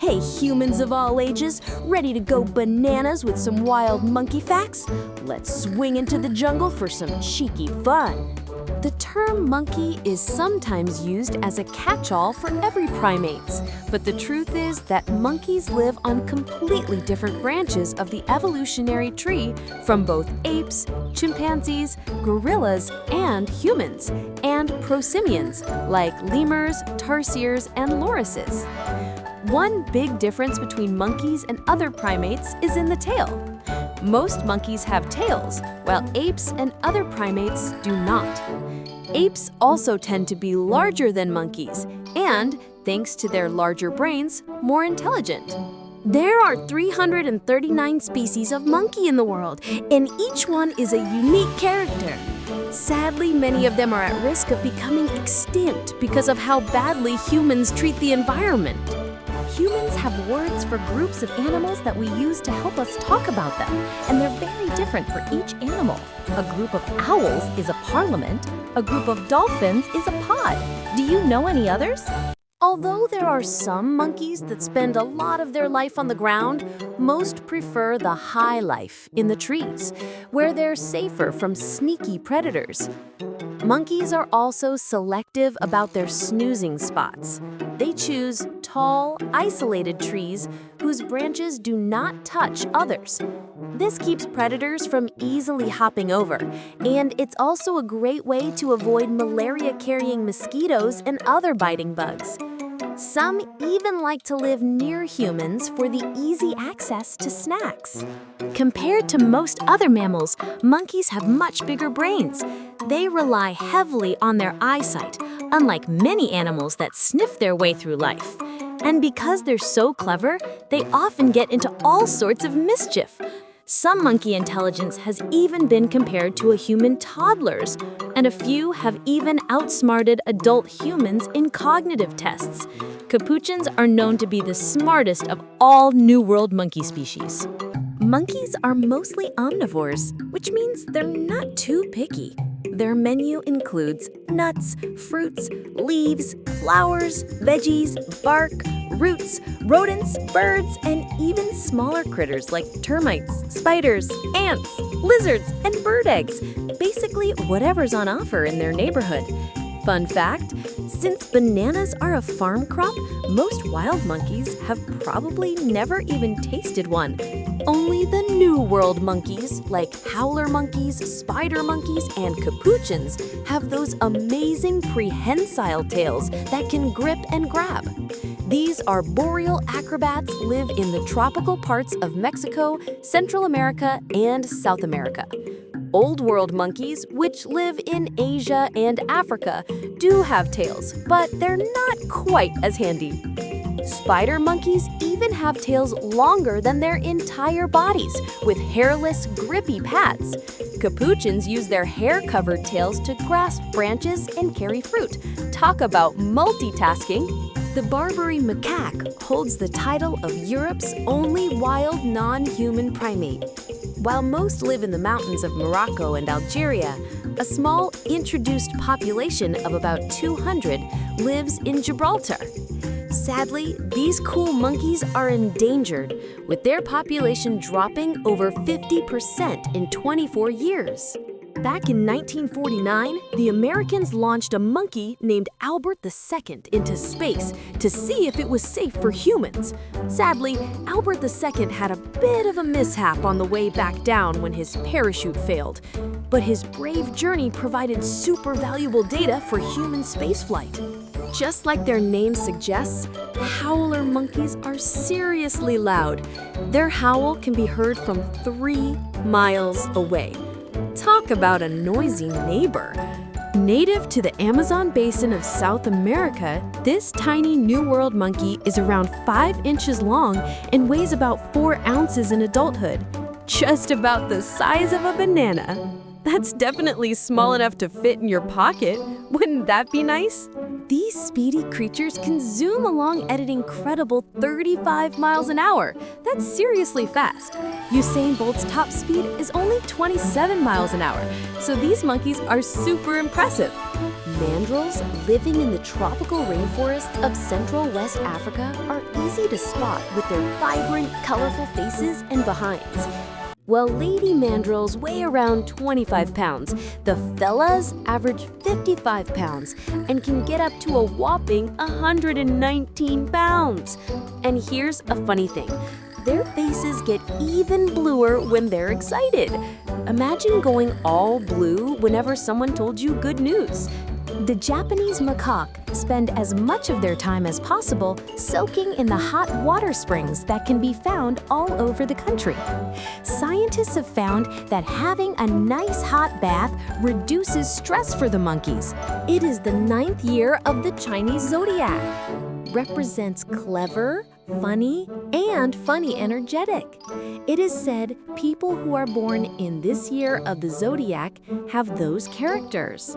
Hey humans of all ages, ready to go bananas with some wild monkey facts? Let's swing into the jungle for some cheeky fun. The term monkey is sometimes used as a catch-all for every primates, but the truth is that monkeys live on completely different branches of the evolutionary tree from both apes, chimpanzees, gorillas, and humans, and prosimians like lemurs, tarsiers, and lorises. One big difference between monkeys and other primates is in the tail. Most monkeys have tails, while apes and other primates do not. Apes also tend to be larger than monkeys and, thanks to their larger brains, more intelligent. There are 339 species of monkey in the world, and each one is a unique character. Sadly, many of them are at risk of becoming extinct because of how badly humans treat the environment. Humans have words for groups of animals that we use to help us talk about them, and they're very different for each animal. A group of owls is a parliament, a group of dolphins is a pod. Do you know any others? Although there are some monkeys that spend a lot of their life on the ground, most prefer the high life in the trees, where they're safer from sneaky predators. Monkeys are also selective about their snoozing spots. They choose tall, isolated trees whose branches do not touch others. This keeps predators from easily hopping over, and it's also a great way to avoid malaria-carrying mosquitoes and other biting bugs. Some even like to live near humans for the easy access to snacks. Compared to most other mammals, monkeys have much bigger brains. They rely heavily on their eyesight, unlike many animals that sniff their way through life. And because they're so clever, they often get into all sorts of mischief. Some monkey intelligence has even been compared to a human toddler's, and a few have even outsmarted adult humans in cognitive tests. Capuchins are known to be the smartest of all New World monkey species. Monkeys are mostly omnivores, which means they're not too picky. Their menu includes nuts, fruits, leaves, flowers, veggies, bark, roots, rodents, birds, and even smaller critters like termites, spiders, ants, lizards, and bird eggs. Basically, whatever's on offer in their neighborhood. Fun fact, since bananas are a farm crop, most wild monkeys have probably never even tasted one. Only the New World monkeys, like howler monkeys, spider monkeys, and capuchins, have those amazing prehensile tails that can grip and grab. These arboreal acrobats live in the tropical parts of Mexico, Central America, and South America. Old World monkeys, which live in Asia and Africa, do have tails, but they're not quite as handy. Spider monkeys even have tails longer than their entire bodies, with hairless, grippy pads. Capuchins use their hair-covered tails to grasp branches and carry fruit. Talk about multitasking! The Barbary macaque holds the title of Europe's only wild non-human primate. While most live in the mountains of Morocco and Algeria, a small introduced population of about 200 lives in Gibraltar. Sadly, these cool monkeys are endangered, with their population dropping over 50% in 24 years. Back in 1949, the Americans launched a monkey named Albert II into space to see if it was safe for humans. Sadly, Albert II had a bit of a mishap on the way back down when his parachute failed. But his brave journey provided super valuable data for human spaceflight. Just like their name suggests, howler monkeys are seriously loud. Their howl can be heard from 3 miles away. Talk about a noisy neighbor. Native to the Amazon basin of South America, this tiny New World monkey is around 5 inches long and weighs about 4 ounces in adulthood. Just about the size of a banana. That's definitely small enough to fit in your pocket. Wouldn't that be nice? These speedy creatures can zoom along at an incredible 35 miles an hour. That's seriously fast. Usain Bolt's top speed is only 27 miles an hour, so these monkeys are super impressive. mandrills living in the tropical rainforests of Central West Africa are easy to spot with their vibrant, colorful faces and behinds. While lady mandrills weigh around 25 pounds, the fellas average 55 pounds and can get up to a whopping 119 pounds. And here's a funny thing. Their faces get even bluer when they're excited. Imagine going all blue whenever someone told you good news. The Japanese macaque spend as much of their time as possible soaking in the hot water springs that can be found all over the country. Scientists have found that having a nice hot bath reduces stress for the monkeys. It is the 9th year of the Chinese zodiac. Represents clever, funny, and funny energetic. It is said people who are born in this year of the zodiac have those characters.